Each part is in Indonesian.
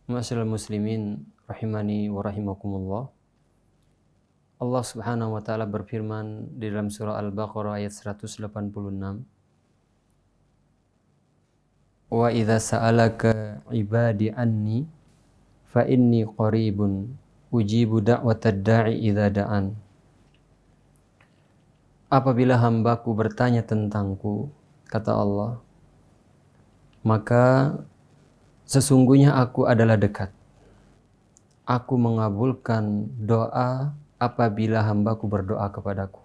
Ma'asyiral muslimin rahimani wa rahimakumullah. Allah Subhanahu wa taala berfirman di dalam surah Al-Baqarah ayat 186. Wa idza sa'alaka ibadi anni fa inni qaribun ujibu da'watad da'i idza da'an. Apabila hambaku bertanya tentangku, kata Allah, maka sesungguhnya aku adalah dekat. Aku mengabulkan doa apabila hambaku berdoa kepadaku.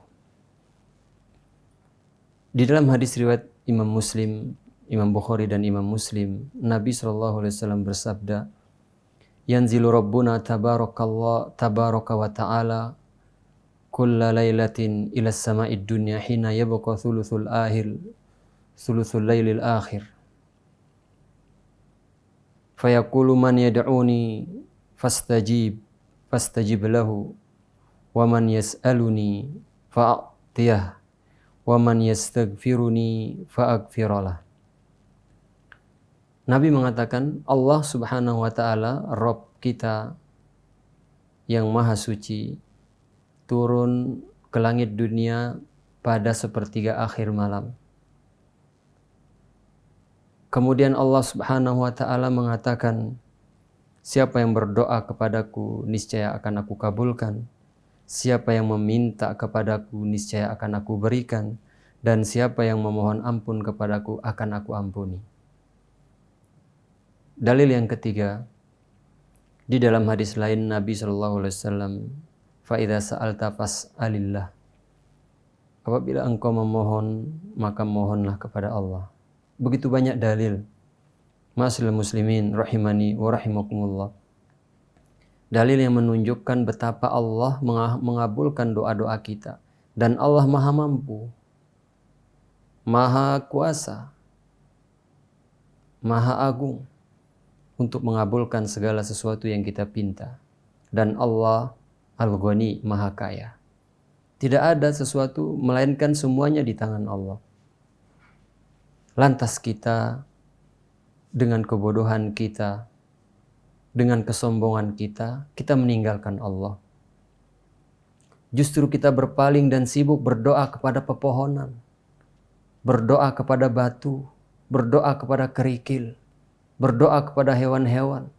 Di dalam hadis riwayat Imam Muslim, Imam Bukhari dan Imam Muslim, Nabi SAW bersabda, Yanzilu Rabbuna tabaraka wa ta'ala kulla laylatin ila sama'id dunya hina yabqa thuluthul laylil akhir. Fayaqulu man yad'uni fastajib lahu wa man yas'aluni fa'atiyah wa man yastaghfiruni fa'aghfiralah. Nabi mengatakan Allah Subhanahu wa taala Rabb kita yang maha suci turun ke langit dunia pada sepertiga akhir malam. Kemudian Allah Subhanahu wa taala mengatakan, siapa yang berdoa kepadaku niscaya akan aku kabulkan. Siapa yang meminta kepadaku niscaya akan aku berikan, dan siapa yang memohon ampun kepadaku akan aku ampuni. Dalil yang ketiga, di dalam hadis lain Nabi SAW, fa idza sa'alta fas'alillah. Apabila engkau memohon, maka mohonlah kepada Allah. Begitu banyak dalil. Ma'asyiral muslimin rahimani wa rahimakumullah. Dalil yang menunjukkan betapa Allah mengabulkan doa-doa kita. Dan Allah maha mampu, maha kuasa, maha agung untuk mengabulkan segala sesuatu yang kita pinta. Dan Allah Al-Ghani, maha kaya. Tidak ada sesuatu melainkan semuanya di tangan Allah. Lantas kita dengan kebodohan kita, dengan kesombongan kita meninggalkan Allah. Justru kita berpaling dan sibuk berdoa kepada pepohonan, berdoa kepada batu, berdoa kepada kerikil, berdoa kepada hewan-hewan.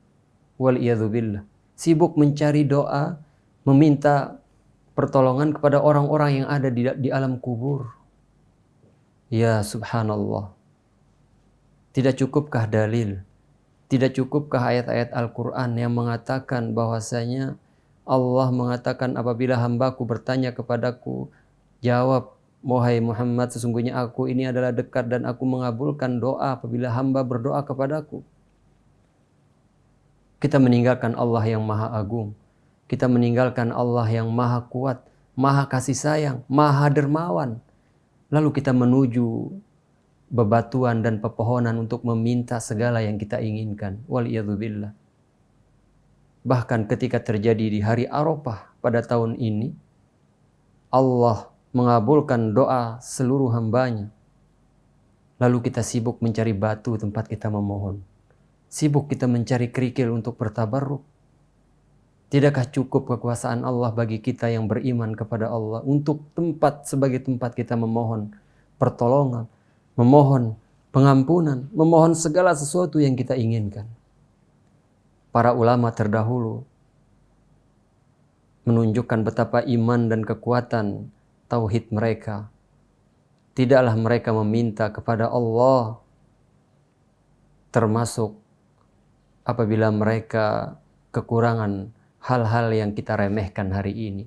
Wal'iyadzubillah. Sibuk mencari doa, meminta pertolongan kepada orang-orang yang ada di alam kubur. Ya subhanallah. Tidak cukupkah dalil? Tidak cukupkah ayat-ayat Al-Quran yang mengatakan bahwasanya Allah mengatakan apabila hambaku bertanya kepadaku, jawab, wahai Muhammad, sesungguhnya aku ini adalah dekat dan aku mengabulkan doa apabila hamba berdoa kepadaku. Kita meninggalkan Allah yang maha agung. Kita meninggalkan Allah yang maha kuat, maha kasih sayang, maha dermawan. Lalu kita menuju bebatuan dan pepohonan untuk meminta segala yang kita inginkan. Wal'iyadzubillah. Bahkan ketika terjadi di hari Arafah pada tahun ini, Allah mengabulkan doa seluruh hambanya. Lalu kita sibuk mencari batu tempat kita memohon. Sibuk kita mencari kerikil untuk bertabarruk. Tidakkah cukup kekuasaan Allah bagi kita yang beriman kepada Allah untuk tempat sebagai tempat kita memohon pertolongan, memohon pengampunan, memohon segala sesuatu yang kita inginkan. Para ulama terdahulu menunjukkan betapa iman dan kekuatan tauhid mereka. Tidaklah mereka meminta kepada Allah termasuk apabila mereka kekurangan hal-hal yang kita remehkan hari ini.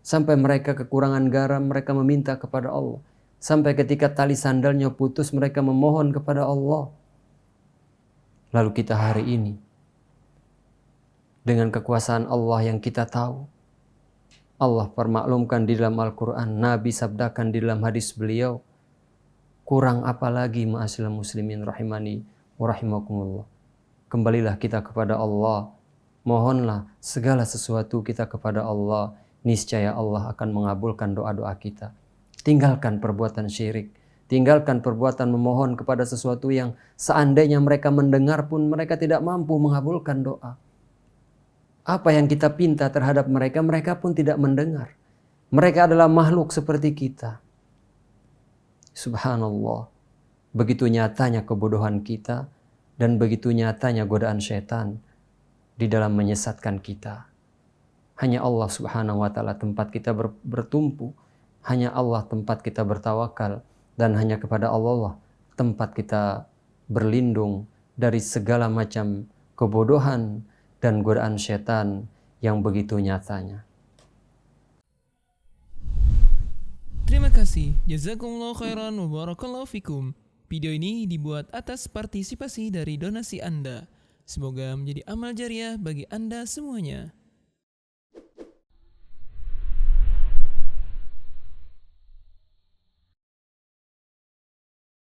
Sampai mereka kekurangan garam, mereka meminta kepada Allah. Sampai ketika tali sandalnya putus, mereka memohon kepada Allah. Lalu kita hari ini, dengan kekuasaan Allah yang kita tahu, Allah permaklumkan di dalam Al-Quran, Nabi sabdakan di dalam hadis beliau, kurang apa lagi ma'asyiral muslimin rahimani wa rahimakumullah. Kembalilah kita kepada Allah, mohonlah segala sesuatu kita kepada Allah, niscaya Allah akan mengabulkan doa-doa kita. Tinggalkan perbuatan syirik, Tinggalkan perbuatan memohon kepada sesuatu yang seandainya mereka mendengar pun mereka tidak mampu mengabulkan doa. Apa yang kita pinta terhadap mereka, mereka pun tidak mendengar. Mereka adalah makhluk seperti kita. Subhanallah. Begitu nyatanya kebodohan kita dan begitu nyatanya godaan syaitan di dalam menyesatkan kita. Hanya Allah Subhanahu wa taala tempat kita bertumpu, hanya Allah tempat kita bertawakal, dan hanya kepada Allah tempat kita berlindung dari segala macam kebodohan dan godaan syaitan yang begitu nyatanya. Terima kasih. Jazakumullah khairan wa barakallahu fikum. Video ini dibuat atas partisipasi dari donasi Anda. Semoga menjadi amal jariah bagi Anda semuanya.